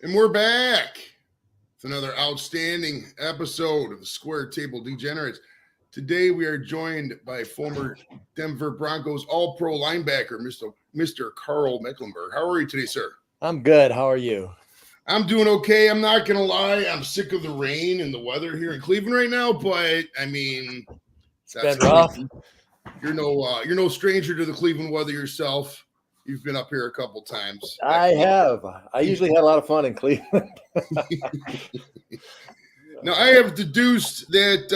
And we're back. It's another outstanding episode of the Square Table Degenerates. Today we are joined by former Denver Broncos All-Pro linebacker, Mr. Karl Mecklenburg. How are you today, sir? I'm good. How are you? I'm doing okay. I'm not going to lie. I'm sick of the rain and the weather here in Cleveland right now, but I mean, it's been rough. You're no stranger to the Cleveland weather yourself. You've been up here a couple times. I have. I usually had a lot of fun in Cleveland. Now, I have deduced that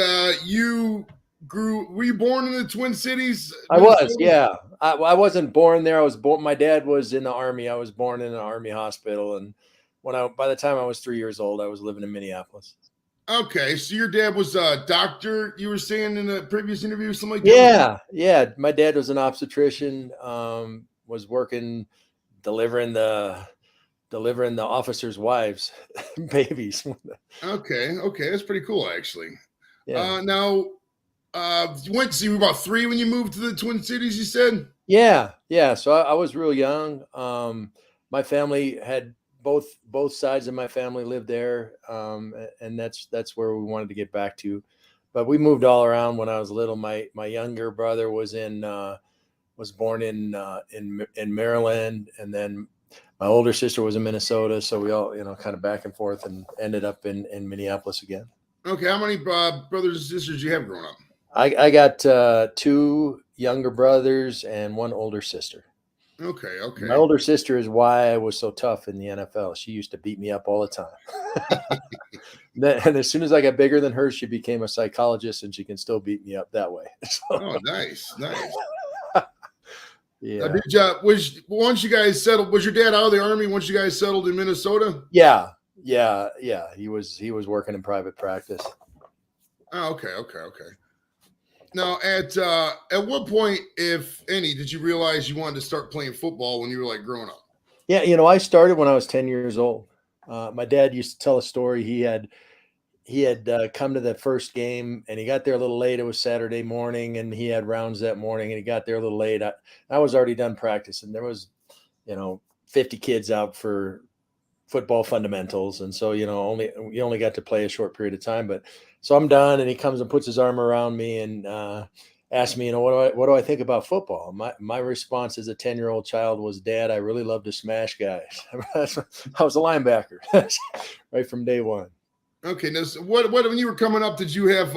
were you born in the Twin Cities? I was, yeah. I wasn't born there. My dad was in the Army. I was born in an Army hospital. And by the time I was 3 years old, I was living in Minneapolis. Okay, so your dad was a doctor, you were saying in a previous interview, something like that? Yeah. My dad was an obstetrician, was working, delivering the officers' wives' babies. Okay, that's pretty cool, actually. Yeah. Now, you were about 3 when you moved to the Twin Cities, you said? Yeah. So I was real young. My family had both sides of my family lived there, and that's where we wanted to get back to. But we moved all around when I was little. My younger brother was born in Maryland, and then my older sister was in Minnesota. So we all kind of back and forth, and ended up in Minneapolis again. Okay, how many brothers and sisters do you have growing up? I got 2 younger brothers and 1 older sister. Okay. My older sister is why I was so tough in the NFL. She used to beat me up all the time. And as soon as I got bigger than her, she became a psychologist, and she can still beat me up that way. Oh, nice. Yeah. Once you guys settled, was your dad out of the Army once you guys settled in Minnesota? Yeah. He was working in private practice. Oh, okay. Now, at what point, if any, did you realize you wanted to start playing football when you were growing up? Yeah, I started when I was 10 years old. My dad used to tell a story. He had come to that first game, and he got there a little late. It was Saturday morning, and he had rounds that morning, and he got there a little late. I was already done practice, and there was, 50 kids out for football fundamentals, and so you only got to play a short period of time. But so I'm done, and he comes and puts his arm around me and asks me, what do I think about football? My response as a 10-year-old child was, Dad, I really love to smash guys. I was a linebacker right from day one. Okay, now what when you were coming up, did you have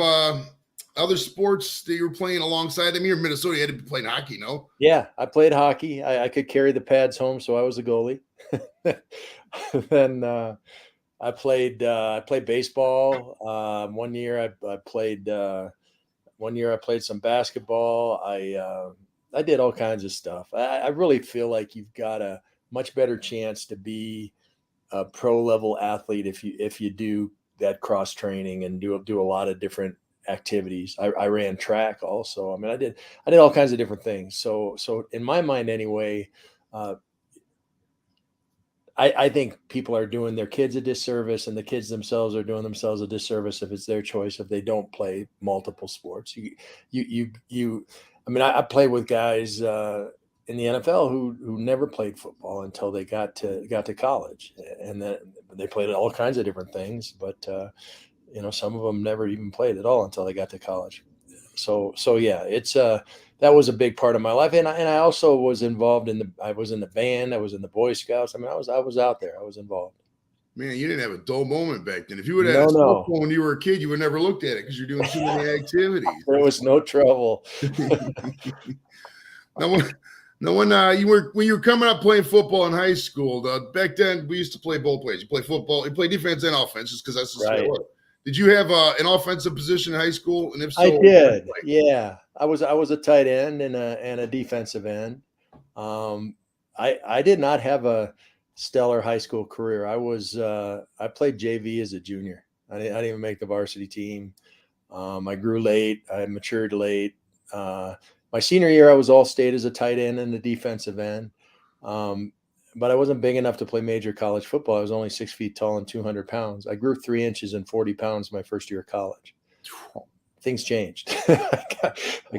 other sports that you were playing alongside? I mean, you're in Minnesota, you had to be playing hockey, no? Yeah, I played hockey. I could carry the pads home, so I was a goalie. Then I played baseball. One year I played some basketball. I did all kinds of stuff. I really feel like you've got a much better chance to be a pro level athlete if you do that cross training and do a lot of different activities. I ran track also. I mean, I did all kinds of different things. So in my mind anyway, I think people are doing their kids a disservice, and the kids themselves are doing themselves a disservice if it's their choice, if they don't play multiple sports. I played with guys in the NFL who never played football until they got to college, and then they played all kinds of different things. But some of them never even played at all until they got to college. So yeah, it's that was a big part of my life, and I also was involved I was in the band, I was in the Boy Scouts. I mean, I was out there, I was involved. Man, you didn't have a dull moment back then. If you would have had a cell phone when you were a kid, you would never looked at it because you're doing too many activities. There was no trouble. Now, when you were coming up playing football in high school, back then we used to play both ways. You play football, you play defense and offense, just because that's just right. What it was. Did you have an offensive position in high school? And if so, I did. Yeah, I was a tight end and a defensive end. I did not have a stellar high school career. I played JV as a junior. I didn't even make the varsity team. I grew late. I matured late. My senior year, I was all state as a tight end and a defensive end. But I wasn't big enough to play major college football. I was only 6 feet tall and 200 pounds. I grew 3 inches and 40 pounds my first year of college. Things changed. I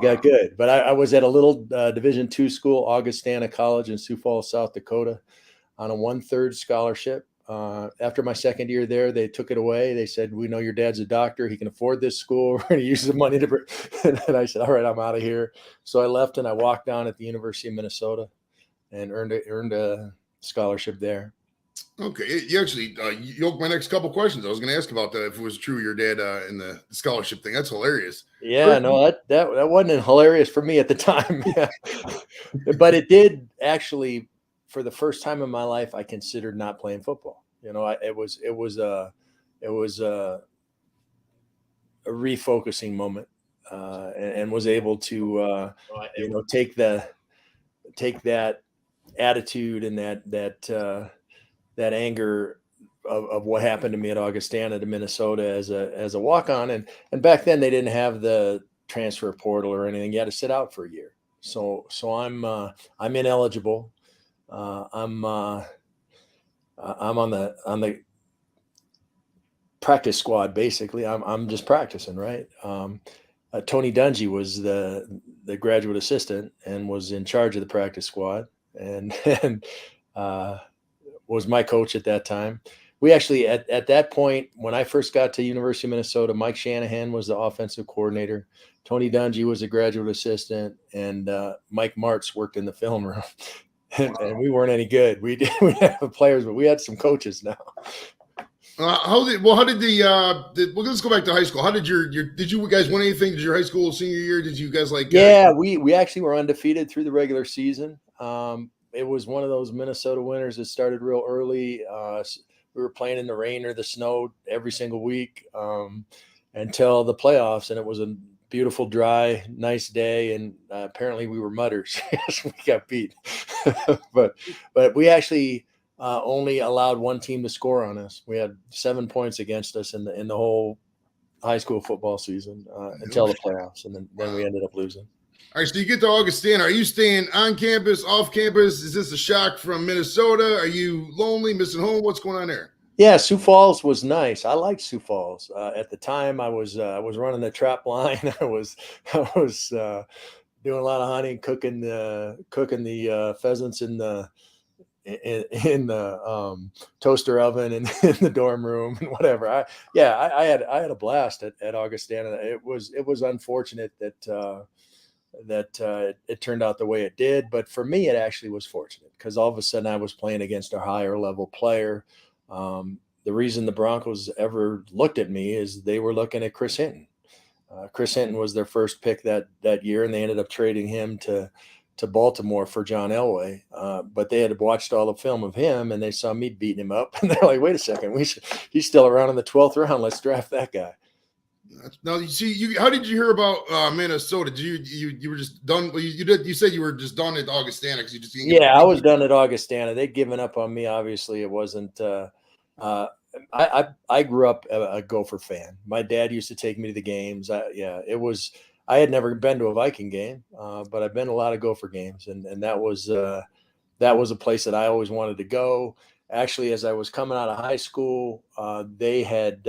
got good. But I was at a little Division II school, Augustana College in Sioux Falls, South Dakota, on a 1/3 scholarship. After my second year there, they took it away. They said, "We know your dad's a doctor. He can afford this school. We're going to use the money to." And I said, "All right, I'm out of here." So I left and I walked on at the University of Minnesota and earned a scholarship there. Okay, you actually you opened my next couple questions. I was going to ask about that if it was true your dad in the scholarship thing. That's hilarious. Yeah, no, that wasn't hilarious for me at the time. Yeah. But it did actually, for the first time in my life, I considered not playing football. It was a refocusing moment, and was able to take that attitude and that anger of what happened to me at Augustana to Minnesota as a walk-on, and back then they didn't have the transfer portal or anything. You had to sit out for a year. So I'm ineligible. I'm on the practice squad basically. I'm just practicing, right? Tony Dungy was the graduate assistant and was in charge of the practice squad, and was my coach at that time. We actually, at that point, when I first got to University of Minnesota, Mike Shanahan was the offensive coordinator. Tony Dungy was a graduate assistant, and Mike Martz worked in the film room. And we weren't any good. We didn't have players, but we had some coaches now. Let's go back to high school. How did did you guys win anything? Did your high school senior year? Did you guys Yeah, we actually were undefeated through the regular season. It was one of those Minnesota winters that started real early. We were playing in the rain or the snow every single week until the playoffs, and it was a beautiful, dry, nice day. And apparently we were mudders. We got beat, but we actually only allowed one team to score on us. We had 7 points against us in the whole high school football season until the playoffs, and then we ended up losing. All right, so you get to Augustana. Are you staying on campus, off campus? Is this a shock from Minnesota? Are you lonely, missing home? What's going on there? Yeah, Sioux Falls was nice. I liked Sioux Falls. At the time, I was running the trap line. I was doing a lot of hunting, cooking the pheasants in the toaster oven and in the dorm room and whatever. I had a blast at Augustana. It was unfortunate that it turned out the way it did, but for me it actually was fortunate because all of a sudden I was playing against a higher level player. The reason the Broncos ever looked at me is they were looking at Chris Hinton. Chris Hinton was their first pick that year, and they ended up trading him to Baltimore for John Elway. But they had watched all the film of him, and they saw me beating him up, and they're like, "Wait a second, he's still around in the 12th round. Let's draft that guy." Now, you see, how did you hear about Minnesota? Did you were just done? You said you were just done at Augustana because you just didn't get I was done at Augustana. They'd given up on me. Obviously, it wasn't. I grew up a Gopher fan. My dad used to take me to the games. It was. I had never been to a Viking game, but I've been to a lot of Gopher games, and that was a place that I always wanted to go. Actually, as I was coming out of high school, they had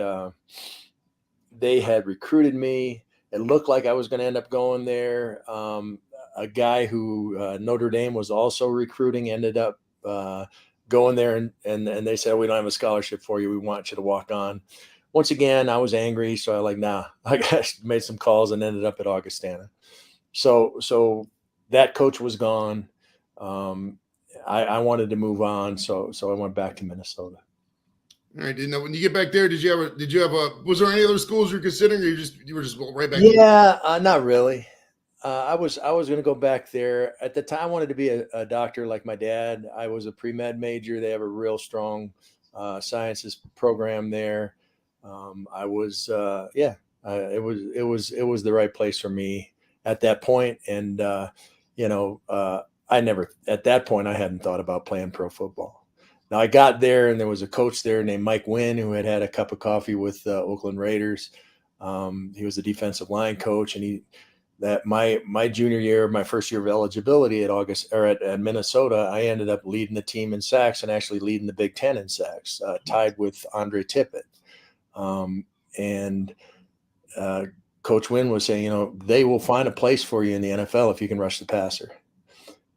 recruited me. It looked like I was going to end up going there. A guy who Notre Dame was also recruiting ended up going there, and they said, "We don't have a scholarship for you. We want you to walk on." Once again, I was angry, so I I made some calls and ended up at Augustana. So that coach was gone. I wanted to move on, so I went back to Minnesota. All right. When you get back there, was there any other schools you're considering, or you were just right back? Yeah, not really. I was going to go back there. At the time, I wanted to be a doctor like my dad. I was a pre-med major. They have a real strong sciences program there. It was the right place for me at that point. And, at that point, I hadn't thought about playing pro football. Now I got there and there was a coach there named Mike Wynn who had a cup of coffee with Oakland Raiders. He was the defensive line coach, and my junior year, my first year of eligibility at Minnesota, I ended up leading the team in sacks and actually leading the Big Ten in sacks, tied with Andre Tippett. Coach Wynn was saying, they will find a place for you in the NFL if you can rush the passer.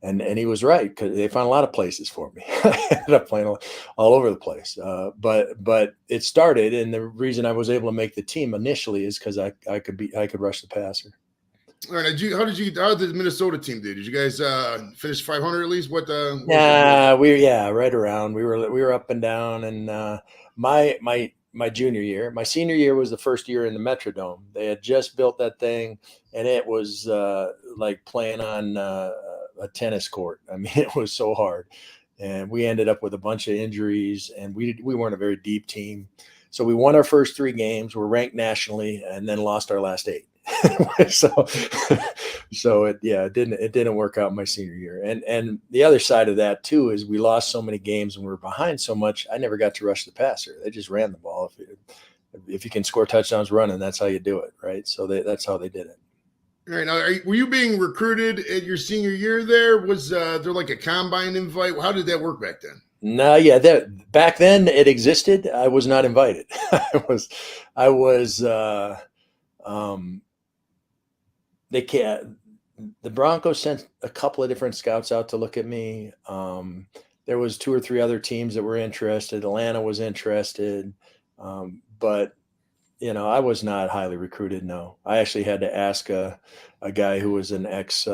And he was right, because they found a lot of places for me. I ended up playing all over the place. But it started, and the reason I was able to make the team initially is because I could rush the passer. All right. How did the Minnesota team do? Did you guys finish 500 at least? What was Right around. We were up and down, and my junior year, my senior year was the first year in the Metrodome. They had just built that thing, and it was like playing on a tennis court. I mean, it was so hard, and we ended up with a bunch of injuries, and we weren't a very deep team. So we won our first 3 games. We're ranked nationally, and then lost our last 8. so it didn't work out my senior year. And the other side of that too is we lost so many games and we were behind so much. I never got to rush the passer. They just ran the ball. If you can score touchdowns running, that's how you do it, right? So that's how they did it. All right. Now, were you being recruited at your senior year there? Was there like a combine invite? How did that work back then? No, yeah, back then it existed. I was not invited. I was the Broncos sent a couple of different scouts out to look at me. There was 2 or 3 other teams that were interested. Atlanta was interested. But I was not highly recruited. No, I actually had to ask a guy who was an ex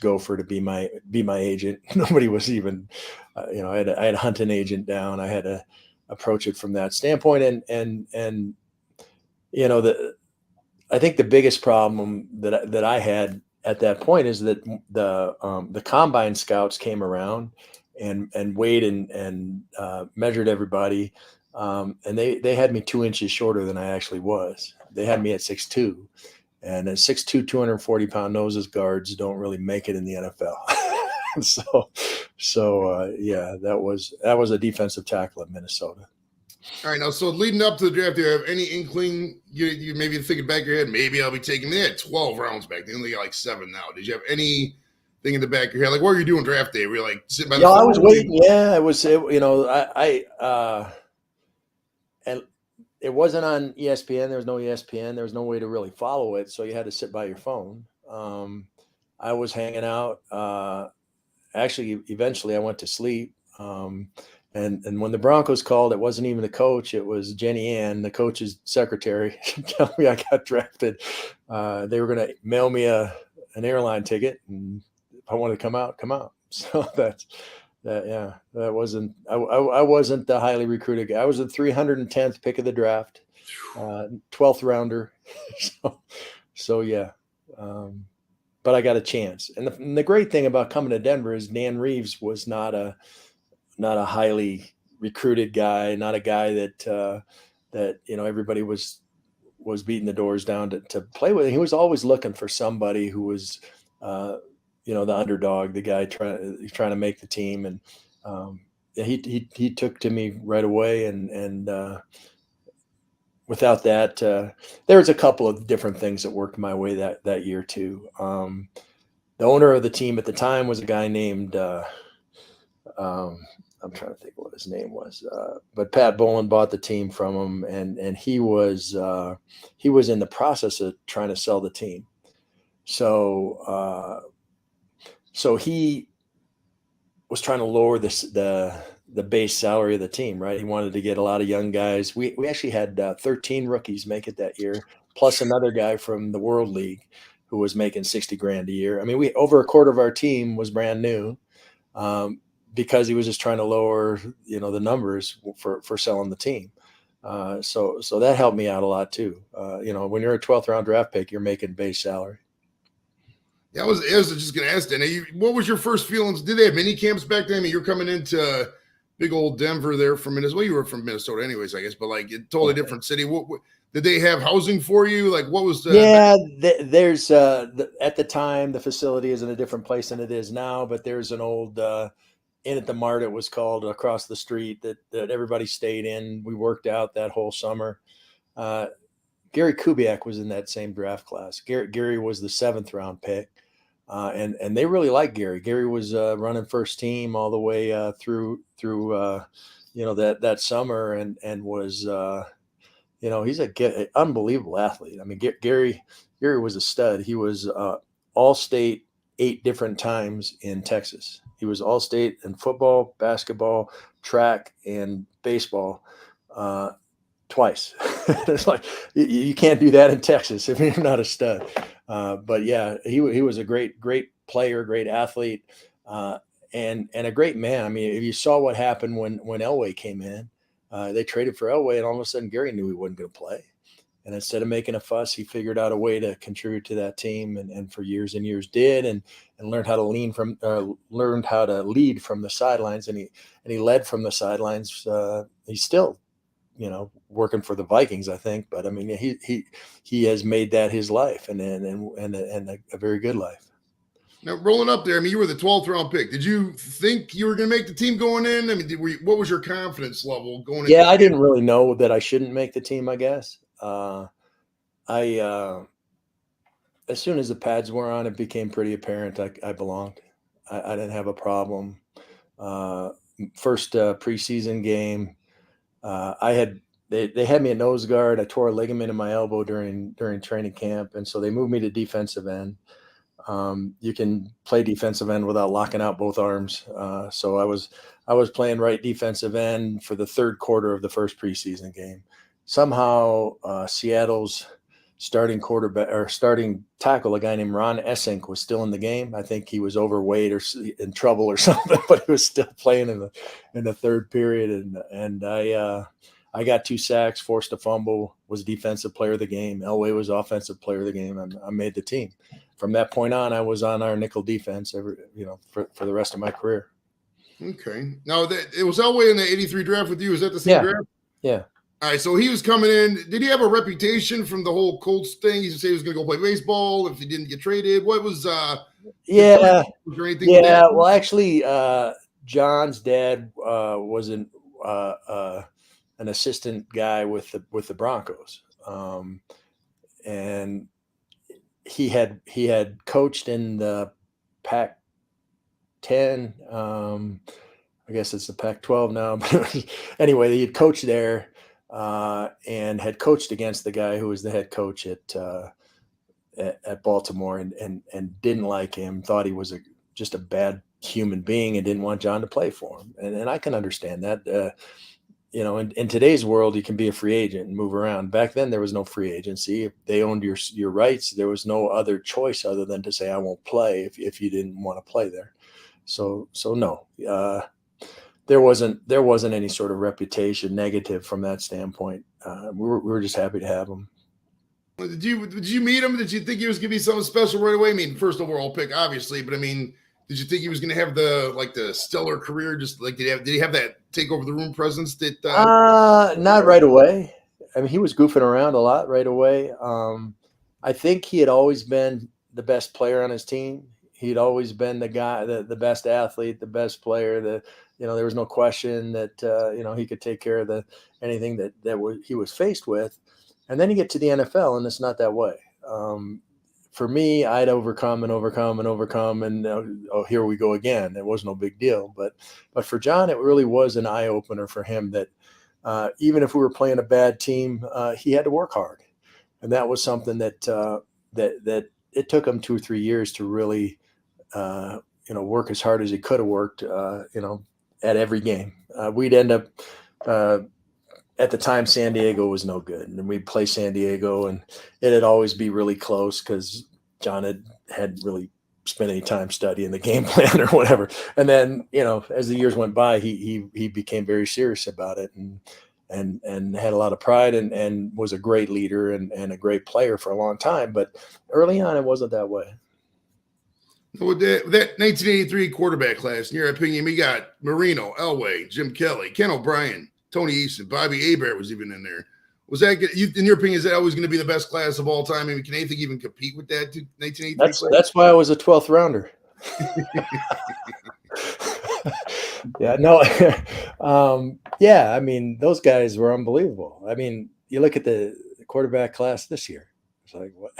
Gopher to be my agent. Nobody was even, I had to hunt an agent down. I had to approach it from that standpoint. And I think the biggest problem that I had at that point is that the combine scouts came around and weighed and measured everybody. And they had me 2 inches shorter than I actually was. They had me at 6'2", and at 6'2", 240-pound noses guards don't really make it in the NFL. That was a defensive tackle at Minnesota. All right. Now, so leading up to the draft, do you have any inkling? You maybe thinking back of your head, maybe I'll be taking. They had 12 rounds back. They only got like 7 now. Did you have anything in the back of your head? Like, what were you doing draft day? Were you like sitting by the phone? I was waiting. Yeah, it was. And it wasn't on ESPN. There was no ESPN. There was no way to really follow it. So you had to sit by your phone. I was hanging out. Actually, eventually I went to sleep. And when the Broncos called, it wasn't even the coach. It was Jenny Ann, the coach's secretary, telling me I got drafted. They were going to mail me an airline ticket. And if I wanted to come out. So that wasn't, I wasn't the highly recruited guy. I was the 310th pick of the draft, 12th rounder. But I got a chance. And the great thing about coming to Denver is Dan Reeves was not a highly recruited guy, not a guy that everybody was beating the doors down to play with. He was always looking for somebody who was the underdog, the guy trying to make the team. And he took to me right away. And without that, there was a couple of different things that worked my way that year too. The owner of the team at the time was a guy named, I'm trying to think what his name was, but Pat Bolin bought the team from him, and he was in the process of trying to sell the team. So he was trying to lower the base salary of the team, right? He wanted to get a lot of young guys. We actually had 13 rookies make it that year, plus another guy from the World League who was making $60,000 a year. I mean, over a quarter of our team was brand new. Because he was just trying to lower, the numbers for selling the team. So that helped me out a lot too. When you're a 12th round draft pick, you're making base salary. Yeah, I was just going to ask that. What was your first feelings? Did they have mini camps back then? I mean, you're coming into big old Denver there from Minnesota. Well, you were from Minnesota anyways, I guess, but like a totally different city. What did they have housing for you? Like, what was the? Yeah, there's at the time the facility is in a different place than it is now, but there's an old Inn at the Mart, it was called, across the street that everybody stayed in. We worked out that whole summer. Gary Kubiak was in that same draft class. Gary was the 7th round pick. And they really liked Gary. Gary was running first team all the way through that summer and was he's an unbelievable athlete. I mean, Gary was a stud. He was all state 8 different times in Texas. He was all-state in football, basketball, track, and baseball twice. It's like you can't do that in Texas if you're not a stud. But yeah, he was a great player, great athlete, and a great man. I mean, if you saw what happened when Elway came in, they traded for Elway, and all of a sudden Gary knew he wasn't going to play. And instead of making a fuss, he figured out a way to contribute to that team, and for years and years did, and learned how to learned how to lead from the sidelines, and he led from the sidelines. He's still, working for the Vikings, I think, but I mean, he has made that his life, and a very good life. Now, rolling up there, I mean, you were the 12th round pick. Did you think you were going to make the team going in? I mean, what was your confidence level going in? Yeah, I didn't really know that I shouldn't make the team, I guess. As soon as the pads were on, it became pretty apparent I belonged. I didn't have a problem. First preseason game, they had me at nose guard. I tore a ligament in my elbow during training camp, and so they moved me to defensive end. You can play defensive end without locking out both arms. So I was playing right defensive end for the third quarter of the first preseason game. Somehow Seattle's starting quarterback or starting tackle, a guy named Ron Essink, was still in the game. I think he was overweight or in trouble or something, but he was still playing in the third period. And I got 2 sacks, forced a fumble, was defensive player of the game. Elway was offensive player of the game. I made the team. From that point on, I was on our nickel defense for the rest of my career. Okay. Now, it was Elway in the 83 draft with you. Is that the same draft? Yeah. All right, so he was coming in. Did he have a reputation from the whole Colts thing? He used to say he was going to go play baseball if he didn't get traded. What was was there anything with that? Well, actually, John's dad was an assistant guy with the Broncos, and he had coached in the Pac-10. I guess it's the Pac-12 now, but anyway, he had coached there. And had coached against the guy who was the head coach at Baltimore, and didn't like him, thought he was just a bad human being, and didn't want John to play for him. And I can understand that. In today's world, you can be a free agent and move around. Back then, there was no free agency. If they owned your rights, there was no other choice other than to say, I won't play if you didn't want to play there. So no. There wasn't any sort of reputation negative from that standpoint. We were just happy to have him. Did you meet him? Did you think he was going to be something special right away? I mean, first overall pick, obviously, but I mean, did you think he was going to have the stellar career? Just like did he have that take over the room presence? That not right away. I mean, he was goofing around a lot right away. I think he had always been the best player on his team. He'd always been the guy, the best athlete, the best player. There was no question that he could take care of anything that he was faced with. And then you get to the NFL, and it's not that way. For me, I'd overcome, and here we go again. It was no big deal. But for John, it really was an eye opener for him that even if we were playing a bad team, he had to work hard, and that was something that it took him 2 or 3 years to really work as hard as he could have worked. At every game. We'd end up, at the time, San Diego was no good. And we'd play San Diego, and it'd always be really close because John had really spent any time studying the game plan or whatever. And then, as the years went by, he became very serious about it and had a lot of pride and was a great leader and a great player for a long time. But early on, it wasn't that way. With that 1983 quarterback class, in your opinion, we got Marino, Elway, Jim Kelly, Ken O'Brien, Tony Easton, Bobby Hebert was even in there. Was that, in your opinion, is that always going to be the best class of all time? I mean, can anything even compete with that 1983 class? That's why I was a 12th rounder. Yeah, no. I mean, those guys were unbelievable. I mean, you look at the quarterback class this year. It's like, what?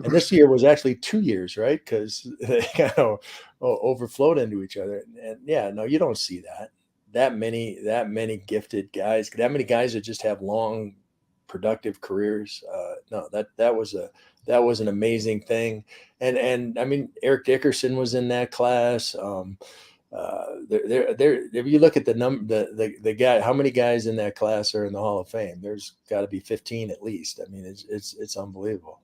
And this year was actually 2 years, right? Because they kind of overflowed into each other. And you don't see that many gifted guys, that many guys that just have long, productive careers. No, that was that was an amazing thing. And I mean, Eric Dickerson was in that class. If you look at the guy, how many guys in that class are in the Hall of Fame? There's got to be 15 at least. I mean, it's unbelievable.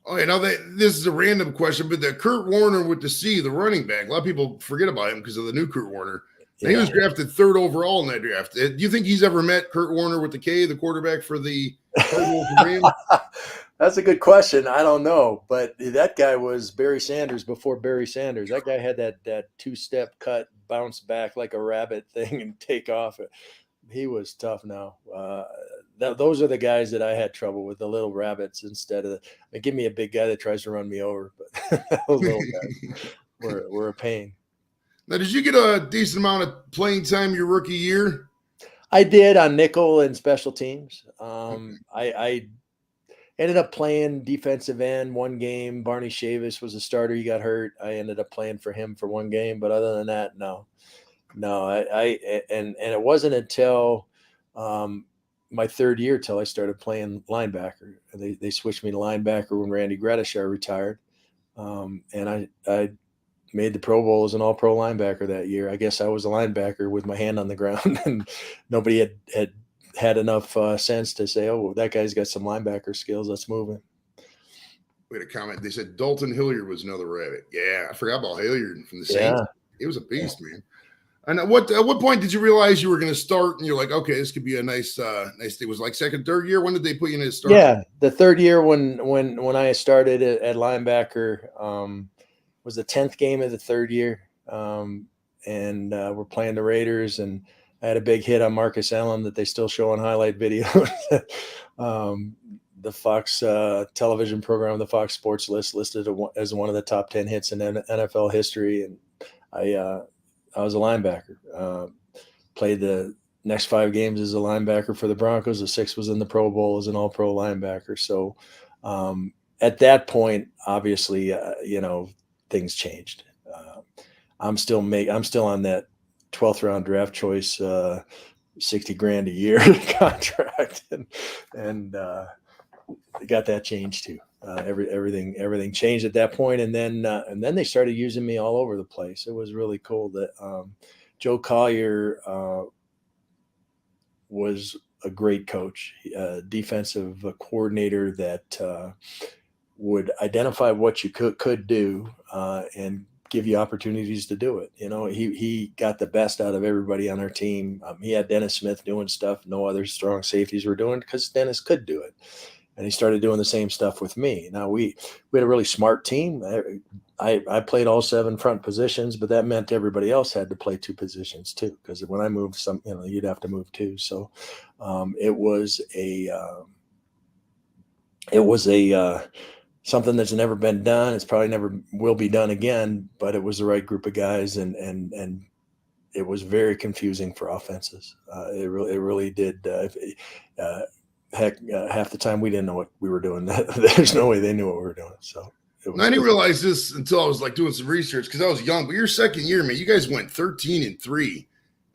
Oh, now this is a random question, but the Kurt Warner with the C, the running back, a lot of people forget about him because of the new Kurt Warner. Yeah. He was drafted 3rd overall in that draft. Do you think he's ever met Kurt Warner with the K, the quarterback for the Cardinals? That's a good question. I don't know, but that guy was Barry Sanders before Barry Sanders. That guy had that 2-step cut, bounce back like a rabbit thing, and take off. He was tough. Now, those are the guys that I had trouble with, the little rabbits instead of give me a big guy that tries to run me over. But those little guys were a pain. Now, did you get a decent amount of playing time your rookie year? I did on nickel and special teams. I ended up playing defensive end one game. Barney Chavis was a starter. He got hurt. I ended up playing for him for one game. But other than that, no. And it wasn't until my 3rd year till I started playing linebacker. They switched me to linebacker when Randy Gradishar retired. And I made the Pro Bowl as an all-pro linebacker that year. I guess I was a linebacker with my hand on the ground, and nobody had enough sense to say, oh, that guy's got some linebacker skills. Let's move him. We had a comment. They said Dalton Hilliard was another rabbit. Yeah, I forgot about Hilliard from the Saints. Yeah. He was a beast, man. And at what point did you realize you were going to start? And you're like, okay, this could be a nice thing. It was like 2nd, 3rd year. When did they put you in as starter? Yeah, the 3rd year when I started at linebacker was the 10th game of the 3rd year, and we're playing the Raiders, and I had a big hit on Marcus Allen that they still show on highlight videos. The Fox television program, the Fox Sports List, listed as one of the top 10 hits in NFL history, and I was a linebacker. Played the next 5 games as a linebacker for the Broncos. The 6th was in the Pro Bowl as an all-pro linebacker. So at that point, obviously, things changed. I'm still on that 12th round draft choice, $60,000 a year contract, and got that changed too. Everything changed at that point, and then they started using me all over the place. It was really cool that Joe Collier was a great coach, defensive coordinator that would identify what you could do and give you opportunities to do it. He got the best out of everybody on our team. He had Dennis Smith doing stuff no other strong safeties were doing because Dennis could do it. And he started doing the same stuff with me. Now we had a really smart team. I played all 7 front positions, but that meant everybody else had to play 2 positions too. Because when I moved, you'd have to move too. So it was something that's never been done. It's probably never will be done again. But it was the right group of guys, and it was very confusing for offenses. It really did. Heck, half the time we didn't know what we were doing. There's no way they knew what we were doing. So I didn't realize this until I was like doing some research because I was young. But your 2nd year, man, you guys went 13-3,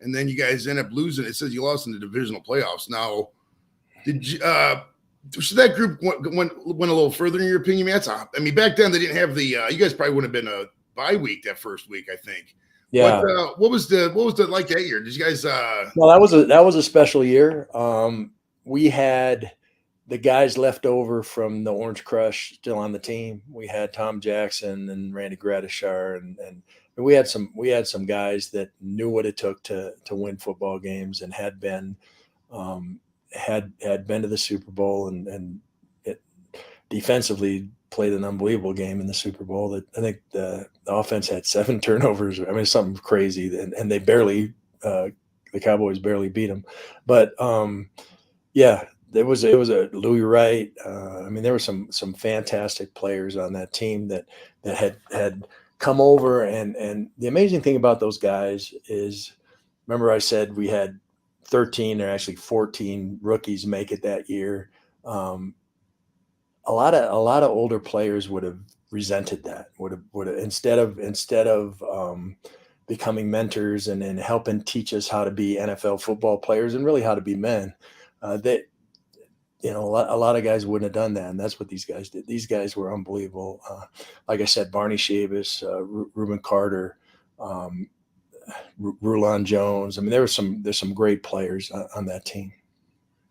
and then you guys end up losing. It says you lost in the divisional playoffs. Now, did you? So that group went a little further in your opinion? Back then they didn't have the. You guys probably wouldn't have been a bye week that first week, I think. Yeah. What was the like that year? Did you guys? Well, that was a special year. We had the guys left over from the Orange Crush still on the team. We had Tom Jackson and Randy Gradishar, and we had some guys that knew what it took to win football games and had been to the Super Bowl and it defensively played an unbelievable game in the Super Bowl. That I think the offense had 7 turnovers. Something crazy, and they barely the Cowboys barely beat them, but. Yeah, it was a Louis Wright. There were some fantastic players on that team that had come over, and the amazing thing about those guys is, remember I said we had 13 or actually 14 rookies make it that year. A lot of older players would have resented that. Would have instead of becoming mentors and helping teach us how to be NFL football players and really how to be men. a lot of guys wouldn't have done that, and that's what these guys did. These guys were unbelievable. Like I said, Barney Shavis, Reuben Carter, Rulon Jones. I mean, there's some great players on that team.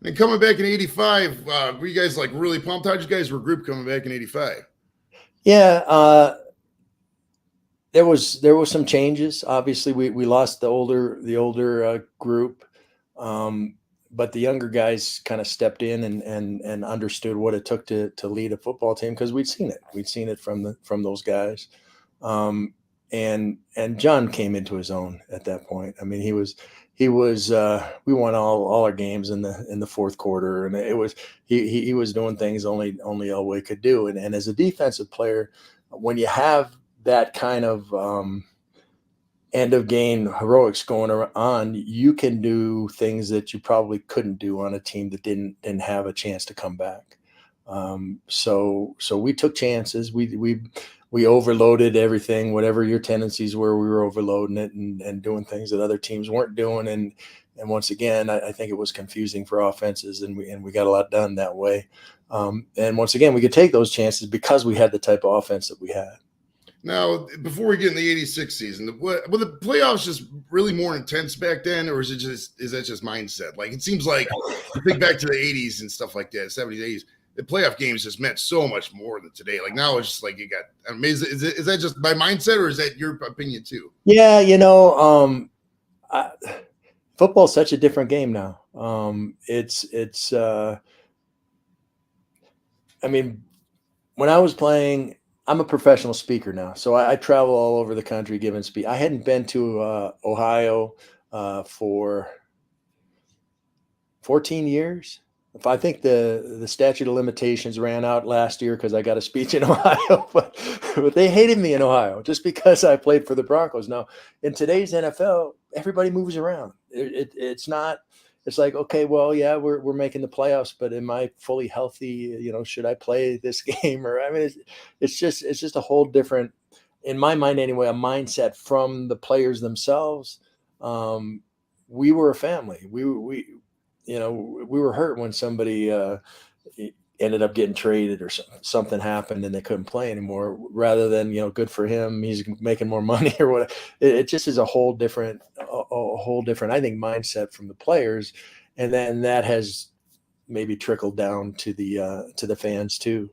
And coming back in '85, were you guys like really pumped? How'd you guys regroup coming back in '85? Yeah, there was some changes. Obviously, we lost the older group, but the younger guys kind of stepped in and understood what it took to lead a football team, because we'd seen it from those guys. And John came into his own at that point. I mean, he was we won all our games in the fourth quarter, and it was he was doing things only Elway could do. And as a defensive player, when you have that kind of end of game heroics going on, you can do things that you probably couldn't do on a team that didn't have a chance to come back. So we took chances. We overloaded everything, whatever your tendencies were. We were overloading it and doing things that other teams weren't doing. And once again, I think it was confusing for offenses, and we got a lot done that way. And once again, we could take those chances because we had the type of offense that we had. Now, before we get in the '86 season, were the playoffs just really more intense back then, or is that just mindset? Like, it seems like you think back to the '80s and stuff like that, '70s, '80s. The playoff games just meant so much more than today. Like, now it's just like you got. I mean, is that just my mindset, or is that your opinion too? Yeah, football's such a different game now. I mean, when I was playing, I'm a professional speaker now, so I travel all over the country giving speech. I hadn't been to Ohio for 14 years. If I think the statute of limitations ran out last year because I got a speech in Ohio, but they hated me in Ohio just because I played for the Broncos. Now, in today's NFL, everybody moves around. It's not. It's like, okay, well, yeah, we're making the playoffs, but am I fully healthy? Should I play this game? Or I mean, it's just a whole different, in my mind anyway, a mindset from the players themselves. We were a family. We were hurt when somebody ended up getting traded or something happened and they couldn't play anymore, rather than, good for him, he's making more money or whatever. It just is a whole different, I think, mindset from the players. And then that has maybe trickled down to the fans too.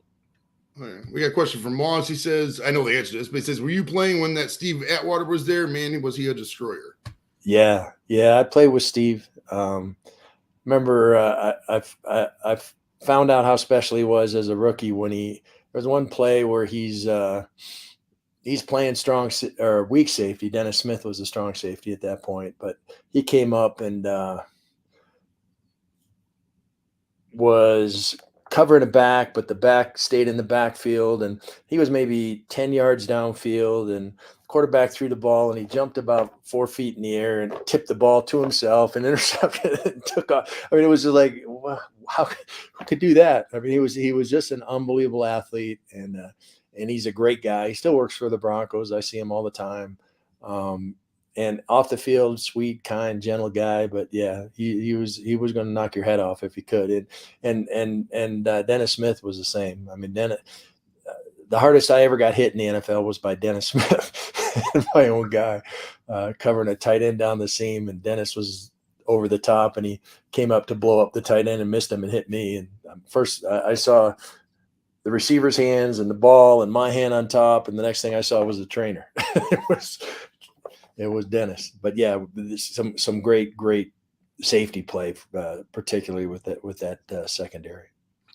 Right. We got a question from Moss. He says, I know the answer to this, but he says, were you playing when that Steve Atwater was there? Man, was he a destroyer? Yeah. I played with Steve. Remember, I've found out how special he was as a rookie when there was one play where he's playing strong or weak safety. Dennis Smith was a strong safety at that point, but he came up and was covering a back, but the back stayed in the backfield, and he was maybe 10 yards downfield, and quarterback threw the ball, and he jumped about 4 feet in the air and tipped the ball to himself and intercepted it and took off. I mean, it was just like, wow, who could do that? I mean, he was just an unbelievable athlete, and he's a great guy. He still works for the Broncos. I see him all the time. And off the field, sweet, kind, gentle guy. But yeah, he was going to knock your head off if he could. And Dennis Smith was the same. I mean, the hardest I ever got hit in the NFL was by Dennis Smith, my own guy, covering a tight end down the seam, and Dennis was over the top, and he came up to blow up the tight end and missed him and hit me. And first I saw the receiver's hands and the ball and my hand on top, and the next thing I saw was the trainer. It was Dennis. But yeah, some great safety play, particularly with that secondary.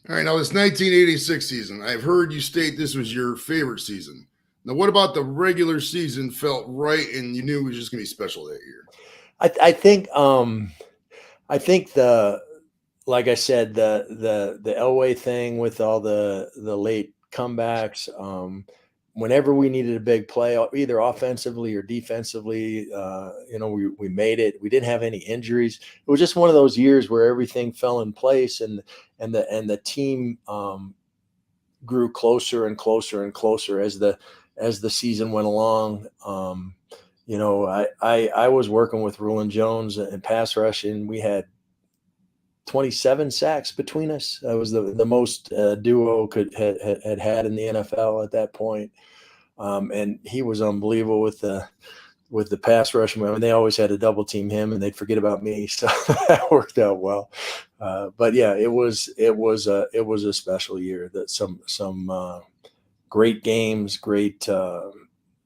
All right, now this 1986 season, I've heard you state this was your favorite season. Now, what about the regular season felt right and you knew it was just going to be special that year? I think like I said, the Elway thing with all the late comebacks, whenever we needed a big play, either offensively or defensively, we made it. We didn't have any injuries. It was just one of those years where everything fell in place, and the team grew closer and closer and closer as the season went along. I was working with Rulon Jones and pass rush, and we had 27 sacks between us. That was the most duo had in the NFL at that point. And he was unbelievable with the pass rush. I mean, they always had to double team him, and they'd forget about me, so that worked out well. But yeah, it was a special year. That some great games, great.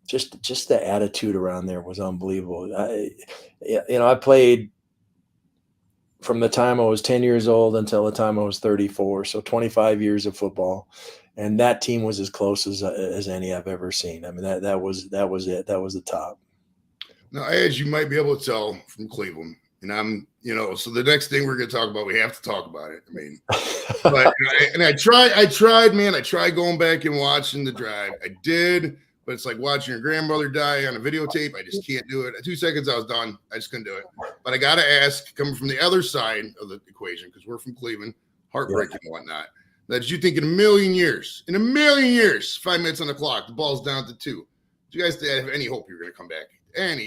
Just the attitude around there was unbelievable. I played from the time I was 10 years old until the time I was 34. So 25 years of football. And that team was as close as any I've ever seen. I mean, that was it. That was the top. Now, as you might be able to tell from Cleveland, and I'm, so the next thing we're going to talk about, we have to talk about it. I mean, but, I tried going back and watching the drive. I did, but it's like watching your grandmother die on a videotape. I just can't do it. 2 seconds, I was done. I just couldn't do it. But I got to ask, coming from the other side of the equation, because we're from Cleveland, heartbreaking and whatnot, that you think in a million years, 5 minutes on the clock, the ball's down to 2. Do you guys have any hope you're going to come back? When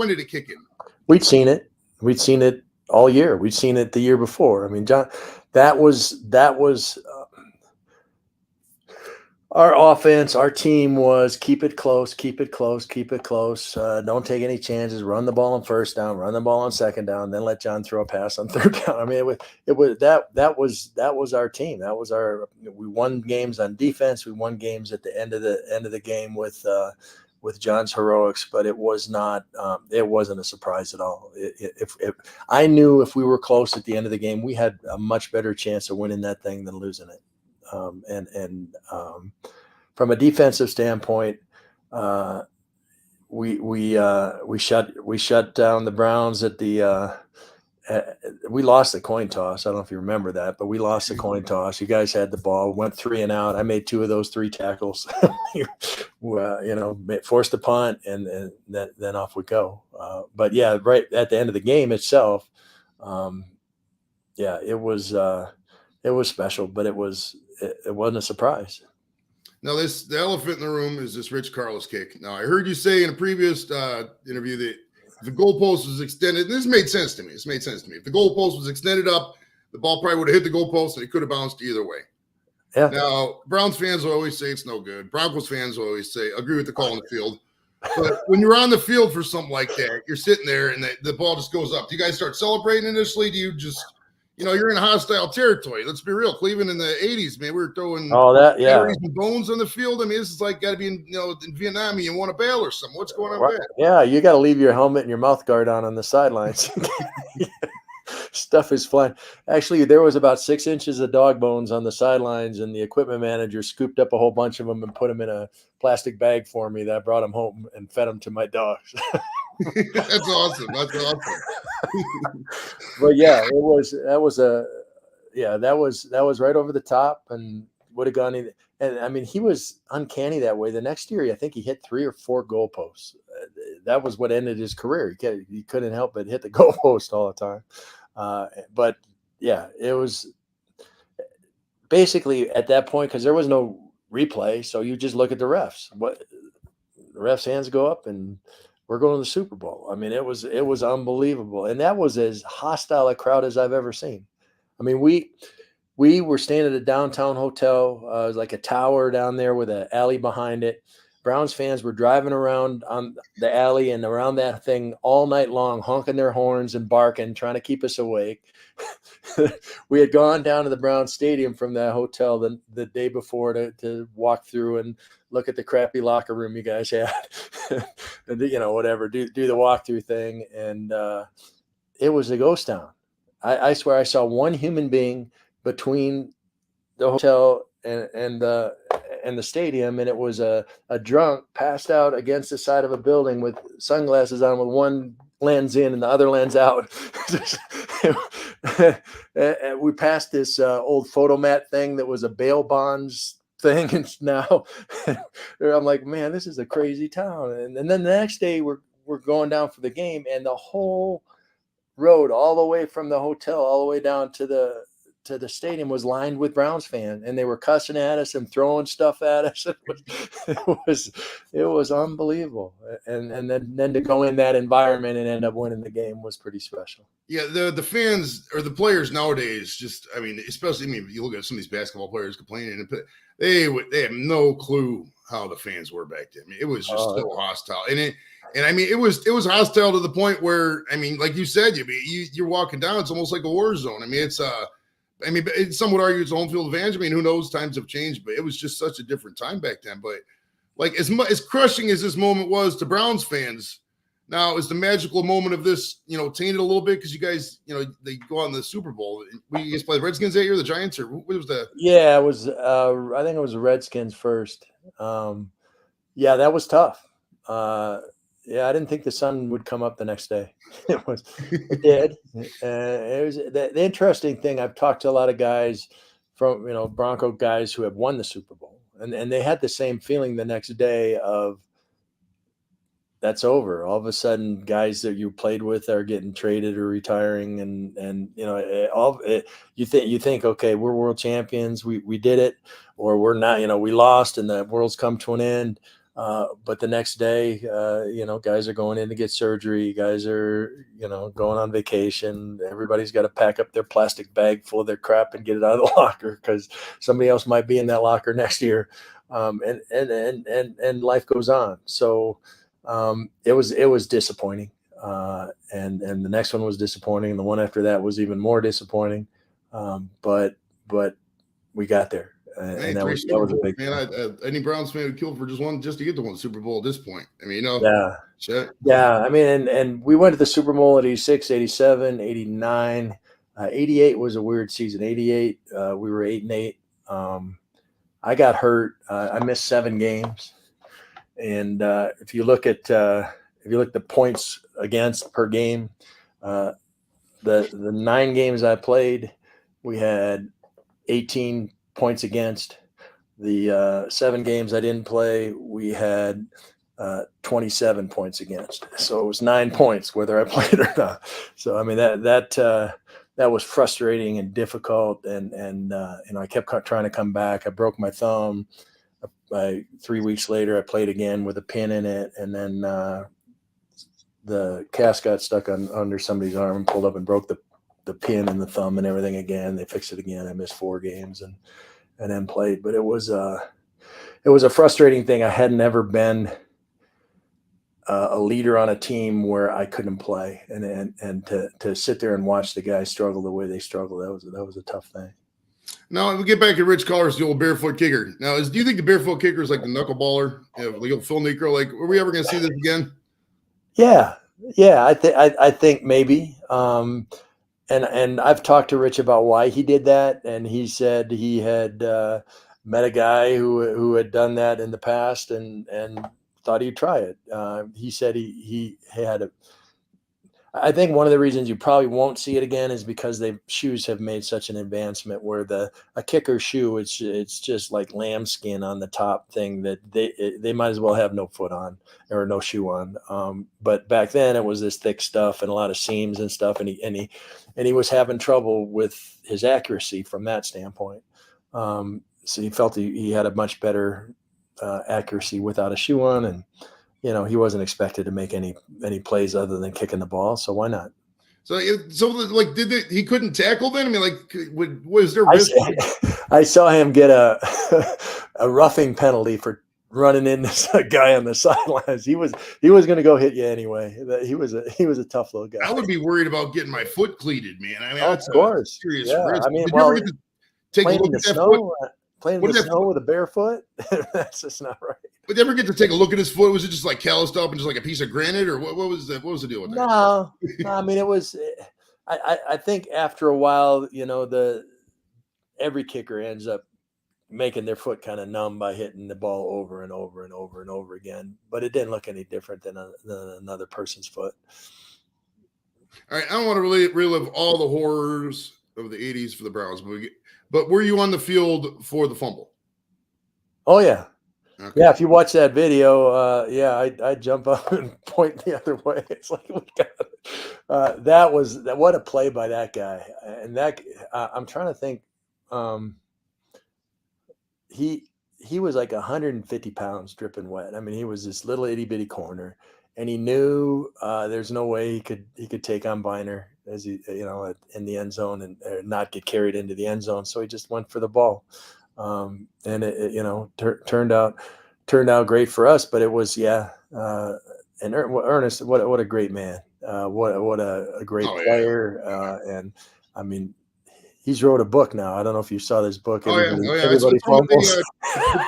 did it kick in? We'd seen it all year. We'd seen it the year before. I mean, John, that was our offense. Our team was keep it close. Don't take any chances. Run the ball on first down. Run the ball on second down. Then let John throw a pass on third down. I mean, that was our team. That was we won games on defense. We won games at the end of the game with John's heroics, but it wasn't a surprise at all. If I knew if we were close at the end of the game, we had a much better chance of winning that thing than losing it. From a defensive standpoint, we shut down the Browns at the. We lost the coin toss. I don't know if you remember that, but we lost the coin toss. You guys had the ball, went 3 and out. I made 2 of those 3 tackles. Forced the punt, and then off we go. But yeah, right at the end of the game itself, it was special, but it wasn't a surprise. Now, the elephant in the room is this Rich Carlos kick. Now, I heard you say in a previous interview that if the goalpost was extended, this made sense to me. If the goalpost was extended up, the ball probably would have hit the goalpost and it could have bounced either way. Yeah. Now, Browns fans will always say it's no good. Broncos fans will always say, agree with the call in the field. But when you're on the field for something like that, you're sitting there and the ball just goes up. Do you guys start celebrating initially? Do you just, you're in a hostile territory. Let's be real. Cleveland in the 80s, man, we were throwing bones on the field. I mean, this is like got to be in Vietnam. You want a battle or something. What's going on there? Yeah, you got to leave your helmet and your mouth guard on the sidelines. Stuff is flying. Actually, there was about 6 inches of dog bones on the sidelines, and the equipment manager scooped up a whole bunch of them and put them in a plastic bag for me. That I brought them home and fed them to my dogs. That's awesome. But yeah, that was right over the top and would have gone in. And I mean, he was uncanny that way. The next year, I think he hit 3 or 4 goalposts. That was what ended his career. He couldn't help but hit the goalpost all the time. But yeah, it was basically at that point, because there was no replay. So you just look at the refs. What the refs' hands go up and we're going to the Super Bowl. I mean, it was unbelievable. And that was as hostile a crowd as I've ever seen. I mean, we were staying at a downtown hotel. It was like a tower down there with an alley behind it. Browns fans were driving around on the alley and around that thing all night long, honking their horns and barking, trying to keep us awake. We had gone down to the Browns Stadium from that hotel the day before to walk through and look at the crappy locker room you guys had, and whatever, do the walkthrough thing, and it was a ghost town. I swear I saw one human being between the hotel and the stadium, and it was a drunk passed out against the side of a building with sunglasses on, with one lens in and the other lens out. We passed this old photomat thing that was a bail bonds thing, and now I'm like, man, this is a crazy town. And then the next day we're going down for the game, and the whole road all the way from the hotel all the way down to the to the stadium was lined with Browns fans, and they were cussing at us and throwing stuff at us. It was unbelievable. And then to go in that environment and end up winning the game was pretty special. Yeah, the fans or the players nowadays, just I mean, especially you look at some of these basketball players complaining, they have no clue how the fans were back then. I mean, it was just so hostile, and I mean, it was hostile to the point where, I mean, like you said, you're walking down, it's almost like a war zone. I mean, some would argue it's a home field advantage. I mean, who knows? Times have changed, but it was just such a different time back then. But like as crushing as this moment was to Browns fans, now is the magical moment of this, tainted a little bit because you guys, they go on the Super Bowl. You guys play the Redskins that year, the Giants, or what was the? Yeah, it was. I think it was the Redskins first. Yeah, that was tough. Yeah, I didn't think the sun would come up the next day. It did. It was the interesting thing. I've talked to a lot of guys from, Bronco guys who have won the Super Bowl, and they had the same feeling the next day of that's over. All of a sudden, guys that you played with are getting traded or retiring, and you think, okay, we're world champions, we did it, or we're not. We lost, and the world's come to an end. But the next day, guys are going in to get surgery. Guys are, going on vacation. Everybody's got to pack up their plastic bag full of their crap and get it out of the locker because somebody else might be in that locker next year. And life goes on. So it was disappointing. And the next one was disappointing. And the one after that was even more disappointing. But we got there. And that was a big man. Any Browns fan would kill for just to get to one Super Bowl at this point. I mean, Yeah. Shit. Yeah. I mean, and we went to the Super Bowl at 86, 87, 89. 88 was a weird season. 88, we were 8-8. I got hurt. I missed 7 games. And if you look at the points against per game, the 9 games I played, we had 18 points against. The 7 games I didn't play, we had 27 points against. So it was 9 points whether I played or not. So I mean that was frustrating and difficult, and I kept trying to come back. I broke my thumb. 3 weeks later, I played again with a pin in it, and then the cast got stuck under somebody's arm and pulled up and broke the pin in the thumb and everything again. They fixed it again. I missed 4 games and then played, but it was a frustrating thing. I had never been a leader on a team where I couldn't play, and to sit there and watch the guys struggle the way they struggle, that was a tough thing. Now we get back to Rich Collars, the old barefoot kicker. Now, do you think the barefoot kicker is like the knuckleballer, like old Phil Niekro? Like, are we ever going to see this again? Yeah. I think maybe. And I've talked to Rich about why he did that, and he said he had met a guy who had done that in the past and thought he'd try it. He said he had I think one of the reasons you probably won't see it again is because shoes have made such an advancement where a kicker shoe, it's just like lambskin on the top thing that they might as well have no foot on or no shoe on. But back then it was this thick stuff and a lot of seams and stuff, and he was having trouble with his accuracy from that standpoint. So he felt he had a much better accuracy without a shoe on, and he wasn't expected to make any plays other than kicking the ball. So why not? So like, he couldn't tackle then? I mean, like, was there risk? I saw him get a roughing penalty for running into a guy on the sidelines. He was going to go hit you anyway. He was a tough little guy. I would be worried about getting my foot cleated, man. I mean, that's a serious risk. I mean, did you ever get to take a look at that foot? Playing in the snow with a bare foot? That's just not right. But did you ever get to take a look at his foot? Was it just like calloused up and just like a piece of granite, or what was the deal with that? No, I mean, it was. I think after a while, every kicker ends up making their foot kind of numb by hitting the ball over and over and over and over again. But it didn't look any different than another person's foot. All right, I don't want to really relive all the horrors of the '80s for the Browns, but were you on the field for the fumble? Oh yeah. Okay. Yeah, if you watch that video, yeah, I'd jump up and point the other way. It's like, we got what a play by that guy. And I'm trying to think. Um, he he was like 150 pounds dripping wet. I mean, he was this little itty bitty corner, and he knew there's no way he could take on Biner as in the end zone and not get carried into the end zone. So he just went for the ball, and turned out great for us. But it was and Ernest, what a great man, what a great Oh yeah. player, and I mean, he's wrote a book now. I don't know if you saw this book. Oh yeah. Oh yeah. I Everybody saw him at fumbles.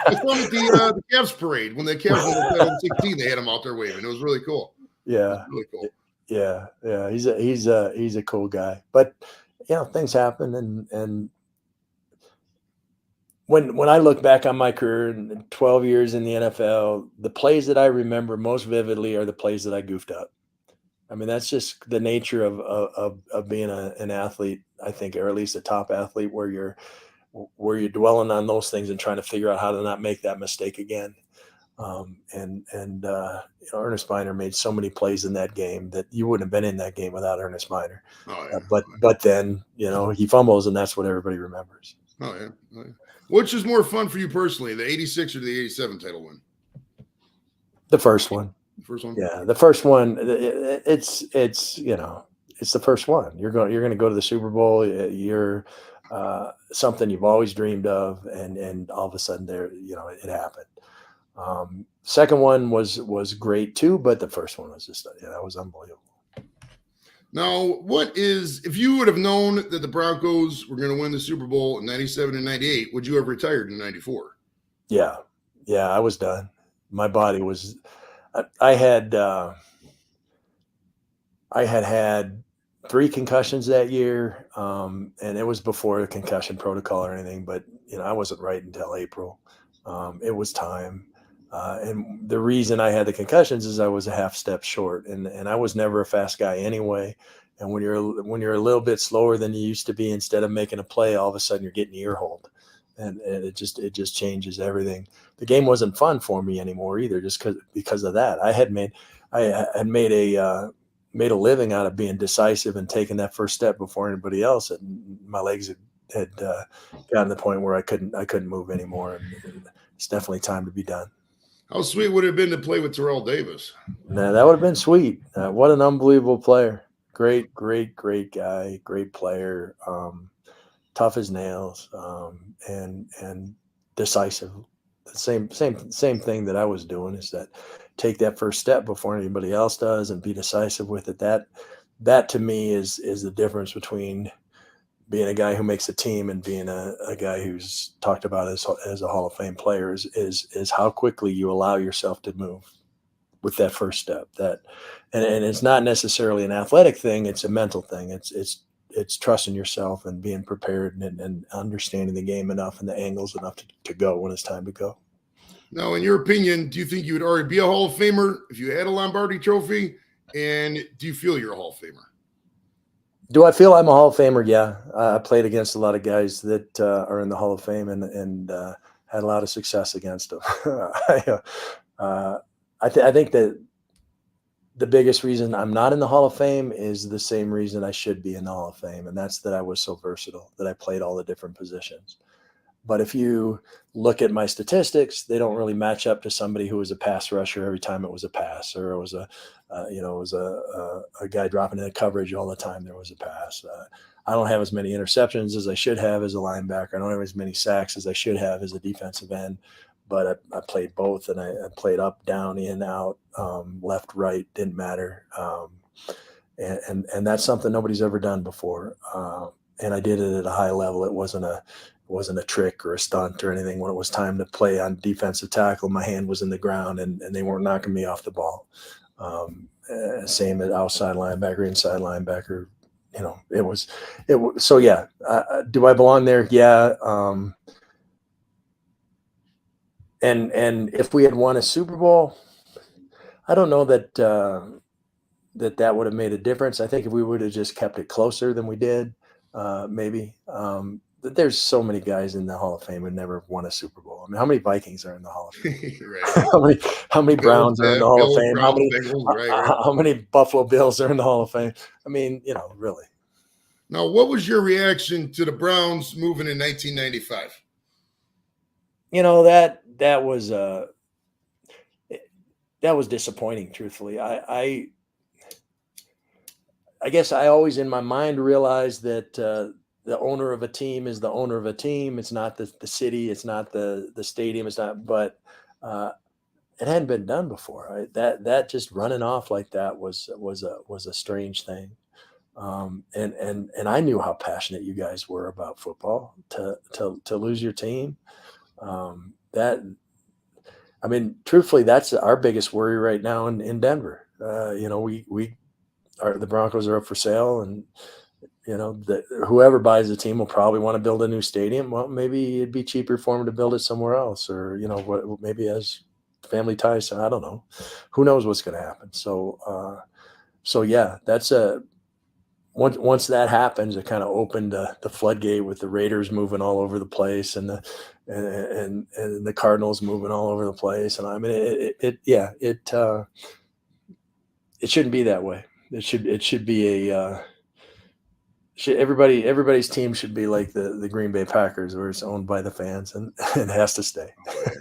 I saw him at the Cavs parade when the Cavs won the title in 16. They had him out there waving. It was really cool. It was Yeah, really cool. yeah. He's a cool guy. But things happen, and when I look back on my career and 12 years in the NFL, the plays that I remember most vividly are the plays that I goofed up. I mean, that's just the nature of being an athlete, I think, or at least a top athlete, where you're dwelling on those things and trying to figure out how to not make that mistake again. Ernest Biner made so many plays in that game that you wouldn't have been in that game without Ernest Biner. Oh yeah. But then he fumbles, and that's what everybody remembers. Oh yeah. Oh, yeah. Which is more fun for you personally, the 86 or the 87 title win? The first one. The first one. Yeah, the first one. It's the first one. You're going to go to the Super Bowl. You're something you've always dreamed of, and all of a sudden it happened. Second one was great too, but the first one was just that was unbelievable. Now, if you would have known that the Broncos were going to win the Super Bowl in 97 and 98, would you have retired in 94? Yeah, I was done. My body was. I had had 3 concussions that year, and it was before the concussion protocol or anything. But I wasn't right until April. It was time, and the reason I had the concussions is I was a half step short, and I was never a fast guy anyway. And when you're a little bit slower than you used to be, instead of making a play, all of a sudden you're getting ear hold, and it just changes everything. The game wasn't fun for me anymore either, just because of that. I had made a living out of being decisive and taking that first step before anybody else, and my legs had gotten to the point where I couldn't move anymore, and it's definitely time to be done. How sweet would it have been to play with Terrell Davis? Nah, that would have been sweet. What an unbelievable player! Great guy, great player, tough as nails, and decisive. The same thing that I was doing is that take that first step before anybody else does and be decisive with it. That to me is the difference between being a guy who makes a team and being a guy who's talked about as a Hall of Fame player is how quickly you allow yourself to move with that first step. And it's not necessarily an athletic thing. It's a mental thing. It's trusting yourself and being prepared and understanding the game enough and the angles enough to go when it's time to go. Now, in your opinion, do you think you would already be a Hall of Famer if you had a Lombardi trophy? And do you feel you're a Hall of Famer? Do I feel I'm a Hall of Famer? Yeah. I played against a lot of guys that are in the Hall of Fame and had a lot of success against them. I think that the biggest reason I'm not in the Hall of Fame is the same reason I should be in the Hall of Fame, and that's that I was so versatile, that I played all the different positions. But if you look at my statistics, they don't really match up to somebody who was a pass rusher every time it was a pass, or it was a guy dropping into coverage all the time there was a pass. I don't have as many interceptions as I should have as a linebacker. I don't have as many sacks as I should have as a defensive end. But I played both, and I played up, down, in, out, left, right, didn't matter. And that's something nobody's ever done before. And I did it at a high level. It wasn't a trick or a stunt or anything. When it was time to play on defensive tackle, my hand was in the ground, and they weren't knocking me off the ball. Same as outside linebacker, inside linebacker. It was. So yeah. Do I belong there? Yeah. And if we had won a Super Bowl, I don't know that that would have made a difference. I think if we would have just kept it closer than we did, maybe. there's so many guys in the Hall of Fame who never won a Super Bowl. I mean, how many Vikings are in the Hall of Fame? Right. how many Bills, Browns are in the Hall of Bills, Fame? Browns, Bengals, right. How many Buffalo Bills are in the Hall of Fame? I mean, really. Now, what was your reaction to the Browns moving in 1995? That was disappointing, truthfully. I guess I always in my mind realized that the owner of a team is the owner of a team. It's not the city. It's not the stadium. It's not, but it hadn't been done before. Right? That just running off like that was a strange thing. And I knew how passionate you guys were about football. To lose your team, I mean, truthfully, that's our biggest worry right now in Denver. The Broncos are up for sale, and whoever buys the team will probably want to build a new stadium. Well, maybe it'd be cheaper for them to build it somewhere else, or maybe as family ties. I don't know. Who knows what's going to happen? So yeah, that's once that happens, it kind of opened the floodgate with the Raiders moving all over the place and the Cardinals moving all over the place. And I mean, it shouldn't be that way. It should be everybody's team should be like the Green Bay Packers, where it's owned by the fans and it has to stay. Oh, yeah.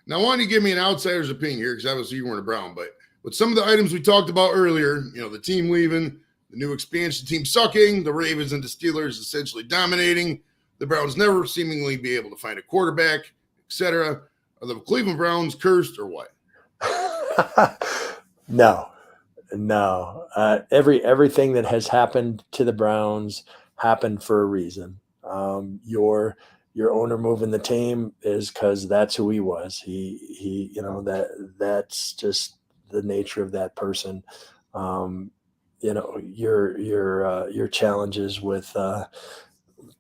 Now, I want you to give me an outsider's opinion here, because obviously you weren't a Brown, but with some of the items we talked about earlier, the team leaving, the new expansion team sucking, the Ravens and the Steelers essentially dominating, the Browns never seemingly be able to find a quarterback, etc. Are the Cleveland Browns cursed or what? No. Everything that has happened to the Browns happened for a reason. Your owner moving the team is because that's who he was. He that's just the nature of that person. Your challenges with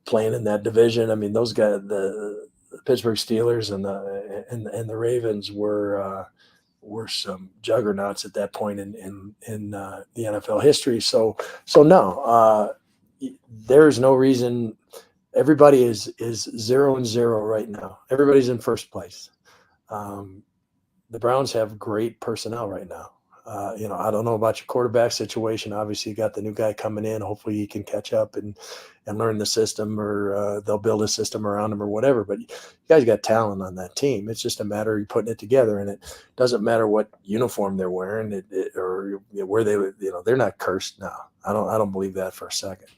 playing in that division. I mean, those guys, the Pittsburgh Steelers and the Ravens were some juggernauts at that point in the NFL history. So no, there's no reason. Everybody is 0-0 right now. Everybody's in first place. The Browns have great personnel right now. I don't know about your quarterback situation. Obviously, you got the new guy coming in. Hopefully, he can catch up and learn the system, or they'll build a system around him or whatever. But you guys got talent on that team. It's just a matter of you putting it together, and it doesn't matter what uniform they're wearing or where they're not cursed. No, I don't believe that for a second.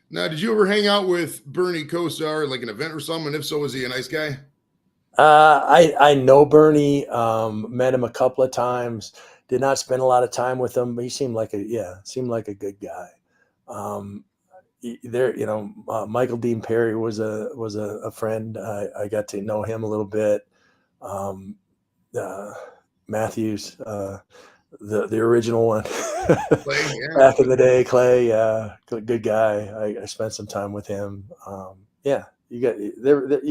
Now, did you ever hang out with Bernie Kosar, like an event or something? And if so, was he a nice guy? I know Bernie, met him a couple of times. Did not spend a lot of time with him, but he seemed like a good guy. Michael Dean Perry was a friend. I got to know him a little bit. Matthews, the original one, Clay, yeah. back in the day, Clay, good guy. I spent some time with him. You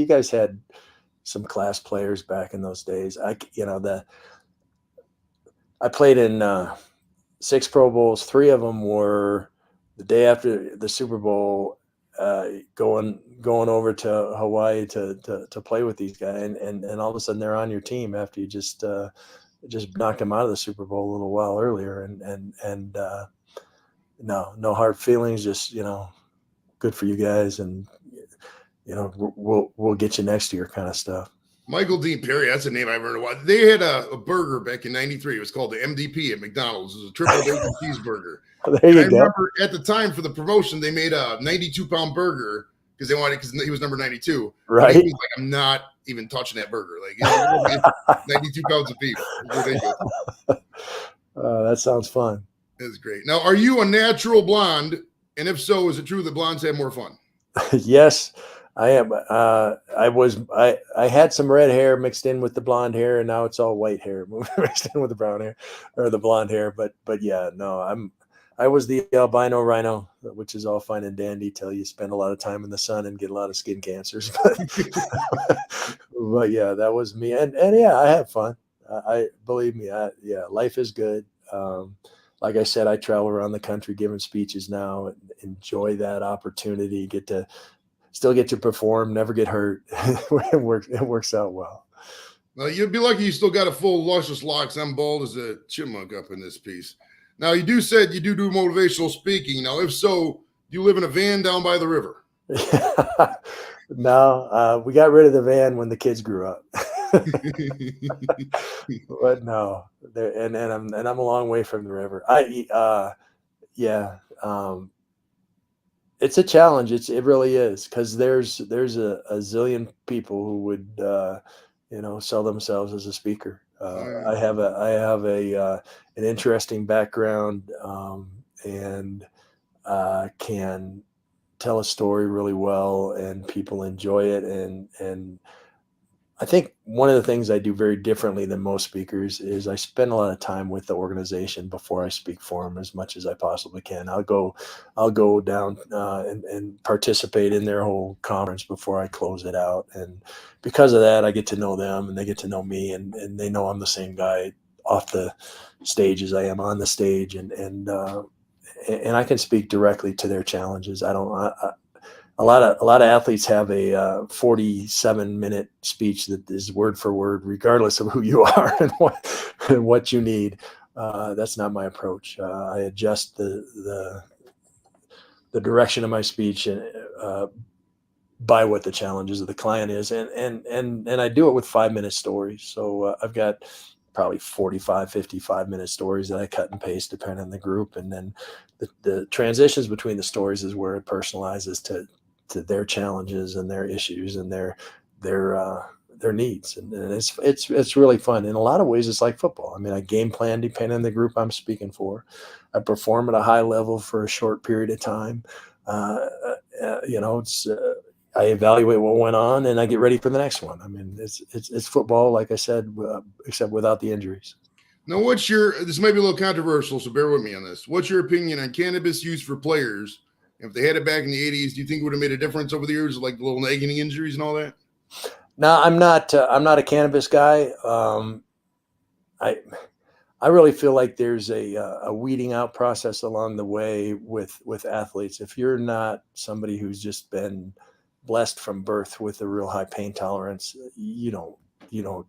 guys had some class players back in those days. I played in 6 Pro Bowls. 3 of them were the day after the Super Bowl, going over to Hawaii to play with these guys, and all of a sudden they're on your team after you just knocked them out of the Super Bowl a little while earlier, and no hard feelings, just good for you guys, and we'll get you next year kind of stuff. Michael Dean Perry, that's a name I've heard of. They had a burger back in '93. It was called the MDP at McDonald's. It was a triple bacon cheeseburger. There you I go. remember at the time for the promotion, they made a 92-pound burger because he was number 92. Right. He was like, I'm not even touching that burger. Like 92 pounds of beef. Ridiculous. That sounds fun. That's great. Now, are you a natural blonde? And if so, is it true that blondes have more fun? Yes, I am. I had some red hair mixed in with the blonde hair, and now it's all white hair mixed in with the brown hair or the blonde hair. But yeah, no, I was the albino rhino, which is all fine and dandy till you spend a lot of time in the sun and get a lot of skin cancers. But yeah, that was me. And yeah, I have fun. I believe me. Life is good. Like I said, I travel around the country giving speeches now and enjoy that opportunity. Get to still get to perform, never get hurt. It works out well. Well, you'd be lucky you still got a full luscious locks. I'm bald as a chipmunk up in this piece. Now, you said you do motivational speaking. Now, if so, do you live in a van down by the river? No, we got rid of the van when the kids grew up. But no, and I'm a long way from the river. It's a challenge. It really is, because there's a zillion people who would sell themselves as a speaker. I have an interesting background, and can tell a story really well, and people enjoy it. And I think one of the things I do very differently than most speakers is I spend a lot of time with the organization before I speak for them, as much as I possibly can. I'll go down and participate in their whole conference before I close it out. And because of that, I get to know them, and they get to know me, and they know I'm the same guy off the stage as I am on the stage. And I can speak directly to their challenges. A lot of athletes have a 47-minute speech that is word for word, regardless of who you are and what you need. That's not my approach. I adjust the direction of my speech by what the challenges of the client is, and I do it with 5-minute stories. So I've got probably 45, 55-minute stories that I cut and paste depending on the group, and then the transitions between the stories is where it personalizes to their challenges and their issues and their needs. And it's really fun. In a lot of ways, it's like football. I mean, I game plan depending on the group I'm speaking for. I perform at a high level for a short period of time. I evaluate what went on, and I get ready for the next one. I mean, it's football, like I said, except without the injuries. Now, this may be a little controversial, so bear with me on this. What's your opinion on cannabis use for players? If they had it back in the 80s, do you think it would have made a difference over the years, like the little nagging injuries and all that? No, I'm not a cannabis guy. I really feel like there's a weeding out process along the way with athletes. If you're not somebody who's just been blessed from birth with a real high pain tolerance, you don't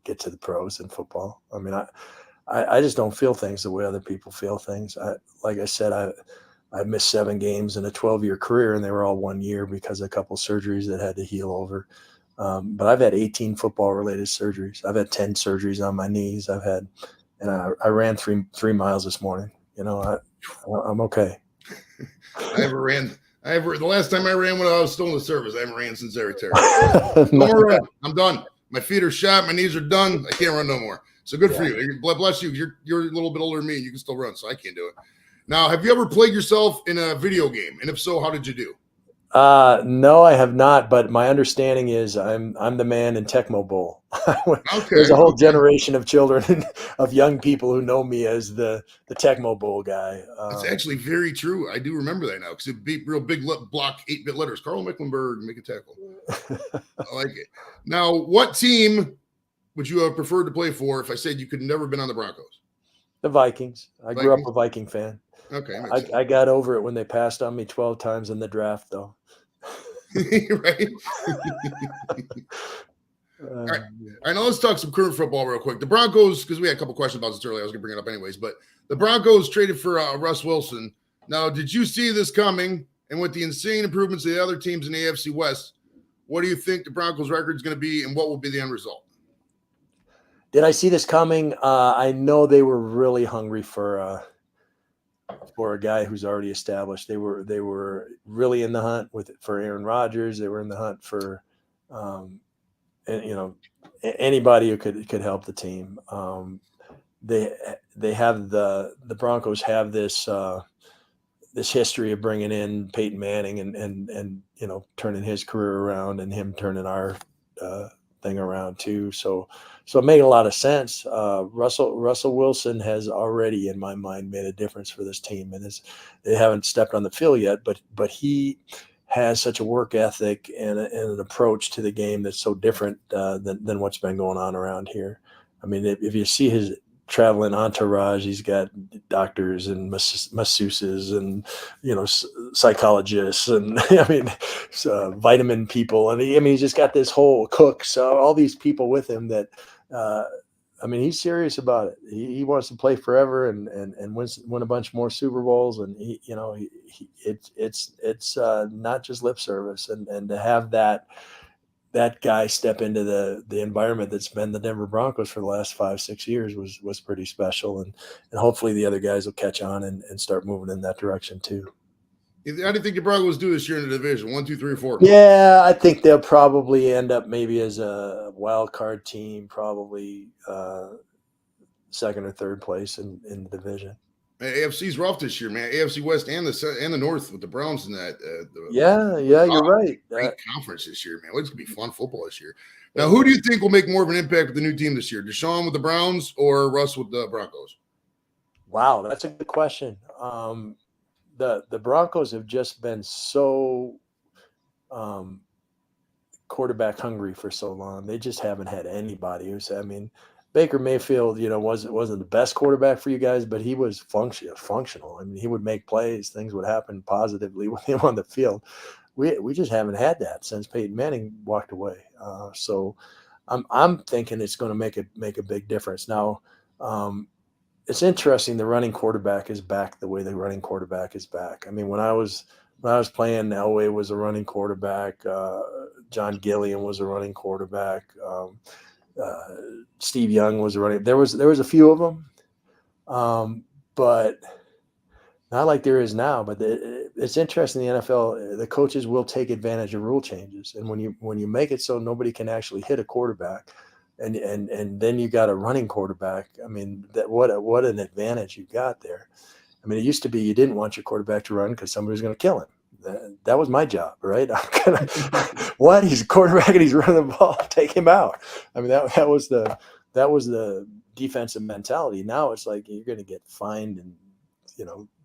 get to the pros in football. I mean, I just don't feel things the way other people feel things. Like I said, I missed 7 games in a 12-year career, and they were all 1 year because of a couple of surgeries that had to heal over. But I've had 18 football-related surgeries. I've had 10 surgeries on my knees. I ran 3 miles this morning. I'm okay. The last time I ran when I was still in the service, I haven't ran since Eric Terry. No more run. I'm done. My feet are shot. My knees are done. I can't run no more. So good for you. Bless you. You're a little bit older than me, and you can still run, so I can't do it. Now, have you ever played yourself in a video game? And if so, how did you do? No, I have not. But my understanding is I'm the man in Tecmo Bowl. There's a whole generation of children, of young people who know me as the Tecmo Bowl guy. That's actually very true. I do remember that now, because it beat real big block 8-bit letters. Karl Mecklenburg, make a tackle. I like it. Now, what team would you have preferred to play for if I said you could never been on the Broncos? The Vikings. I grew up a Viking fan. Okay. I got over it when they passed on me 12 times in the draft, though. Right. All right. Now let's talk some current football real quick. The Broncos, because we had a couple questions about this earlier, I was going to bring it up anyways, but the Broncos traded for Russ Wilson. Now, did you see this coming? And with the insane improvements of the other teams in the AFC West, what do you think the Broncos record is going to be, and what will be the end result? Did I see this coming? I know they were really hungry for a guy who's already established. They were really in the hunt for Aaron Rodgers. They were in the hunt for anybody who could help the team. They have the Broncos have this history of bringing in Peyton Manning and turning his career around, and him turning our thing around too. So it made a lot of sense. Russell Wilson has already, in my mind, made a difference for this team, and they haven't stepped on the field yet, but he has such a work ethic and an approach to the game that's so different than what's been going on around here. I mean, if you see his traveling entourage. He's got doctors and masseuses and, psychologists and vitamin people. And he's just got this whole cooks, all these people with him that, he's serious about it. He wants to play forever and win a bunch more Super Bowls. And it's not just lip service, and to have that guy step into the environment that's been the Denver Broncos for the last 5-6 years was pretty special. And hopefully the other guys will catch on and start moving in that direction too. How do you think the Broncos do this year in the division? 1, 2, 3, 4. Yeah, I think they'll probably end up maybe as a wild card team, probably second or third place in the division. AFC's rough this year, man. AFC West and the North with the Browns in that. You're right. Great conference this year, man. It's gonna be fun football this year. Now, who do you think will make more of an impact with the new team this year? Deshaun with the Browns or Russ with the Broncos? Wow, that's a good question. The Broncos have just been so quarterback hungry for so long. They just haven't had anybody who's. Baker Mayfield, wasn't the best quarterback for you guys, but he was functional. He would make plays. Things would happen positively with him on the field. We just haven't had that since Peyton Manning walked away. So I'm thinking it's going to make a big difference. Now, it's interesting. The running quarterback is back the way the running quarterback is back. When I was playing, Elway was a running quarterback. John Gilliam was a running quarterback. Steve Young was running. There was a few of them, but not like there is now. But it's interesting. In the NFL, the coaches will take advantage of rule changes, and when you make it so nobody can actually hit a quarterback, and then you got a running quarterback. What an advantage you got there. It used to be you didn't want your quarterback to run because somebody was going to kill him. That was my job, right? What? He's a quarterback and he's running the ball. Take him out. That was the defensive mentality. Now it's like you're going to get fined and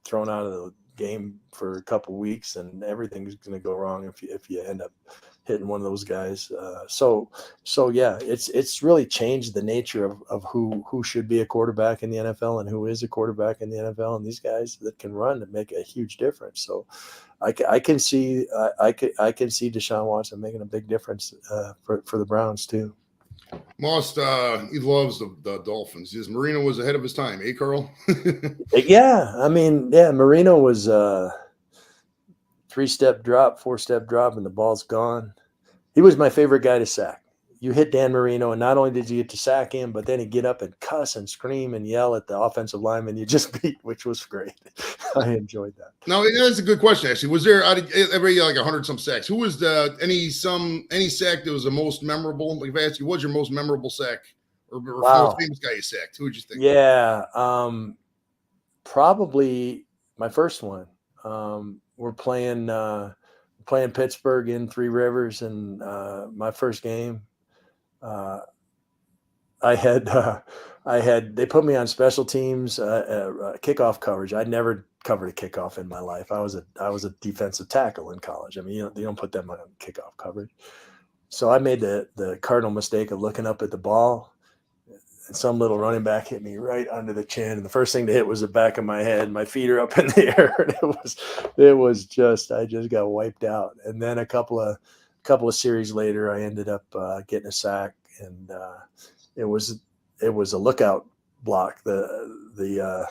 thrown out of the game for a couple of weeks, and everything's going to go wrong if you end up hitting one of those guys. So yeah, it's really changed the nature of who should be a quarterback in the NFL and who is a quarterback in the NFL, and these guys that can run and make a huge difference. So I can see Deshaun Watson making a big difference for the Browns too. Moss, he loves the Dolphins. Marino was ahead of his time, Carl? Yeah, Marino was 3-step drop, 4-step drop, and the ball's gone. He was my favorite guy to sack. You hit Dan Marino, and not only did you get to sack him, but then he'd get up and cuss and scream and yell at the offensive lineman you just beat, which was great. I enjoyed that. No, that's a good question, actually. Was there everybody like 100-some sacks? Who was any sack that was the most memorable? Like if I ask you, what's your most memorable sack or most famous guy you sacked? Who would you think? Yeah, probably my first one. We're playing Pittsburgh in Three Rivers, and my first game. They put me on special teams, kickoff coverage. I'd never covered a kickoff in my life. I was a defensive tackle in college. You don't put them on kickoff coverage. So I made the cardinal mistake of looking up at the ball, and some little running back hit me right under the chin. And the first thing to hit was the back of my head. My feet are up in the air, and I just got wiped out. And then a couple of series later, I ended up getting a sack, and it was a lookout block. The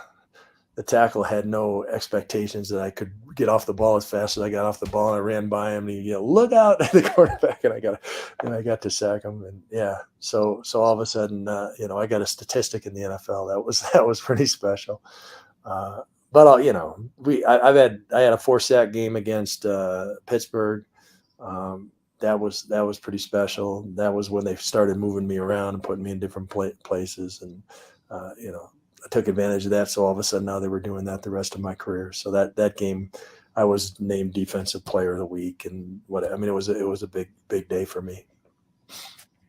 tackle had no expectations that I could get off the ball as fast as I got off the ball. And I ran by him, and he yelled, "Look out!" at the quarterback, and I got to sack him. And yeah, so all of a sudden, I got a statistic in the NFL. That was pretty special. But I had a 4-sack game against Pittsburgh. That was pretty special. That was when they started moving me around and putting me in different places, and I took advantage of that. So all of a sudden now they were doing that the rest of my career. So that game, I was named Defensive Player of the Week, and it was a big day for me.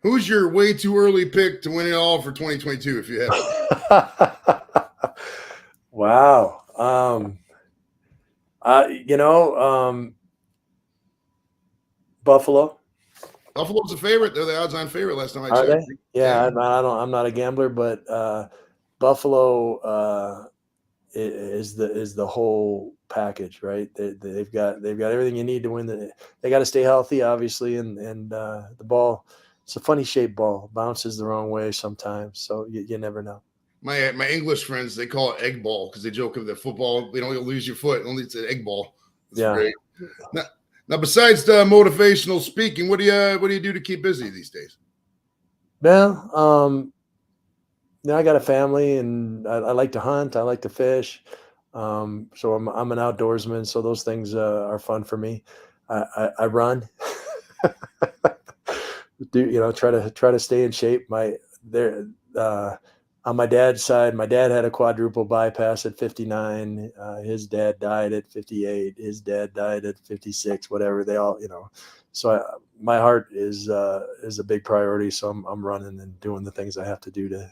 Who's your way too early pick to win it all for 2022 if you have? Wow. Buffalo. Buffalo's a favorite. They're the odds-on favorite last time I checked. Are they? Yeah, I'm not a gambler, but Buffalo is the whole package, right? They've got everything you need to win. They got to stay healthy, obviously, and the ball. It's a funny shaped ball, bounces the wrong way sometimes, so you never know. My English friends, they call it egg ball because they joke of the football. You know, you'll lose your foot. Only it's an egg ball. That's great. Now, besides the motivational speaking, what do you do to keep busy these days? Well, I got a family, and I like to hunt. I like to fish. So I'm an outdoorsman. So those things are fun for me. I run. Try to stay in shape. On my dad's side, my dad had a quadruple bypass at 59. His dad died at 58. His dad died at 56. Whatever, they all, So my heart is a big priority. So I'm running and doing the things I have to do to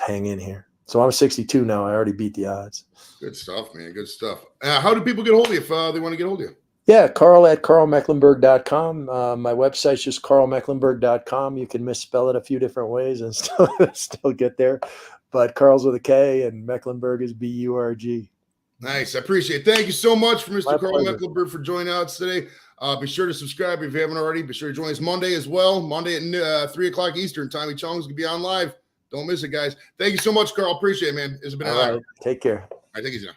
hang in here. So I'm 62 now. I already beat the odds. Good stuff, man. Good stuff. How do people get a hold of you if they want to get a hold of you? Yeah, Karl at karlmecklenburg.com. My website's just karlmecklenburg.com. You can misspell it a few different ways and still get there. But Karl's with a K and Mecklenburg is B-U-R-G. Nice. I appreciate it. Thank you so much for Mr. Karl pleasure. Mecklenburg for joining us today. Be sure to subscribe if you haven't already. Be sure to join us Monday as well. Monday at 3 o'clock Eastern. Tommy Chong's going to be on live. Don't miss it, guys. Thank you so much, Karl. Appreciate it, man. It's been an honor. Take care. All right, take it easy now.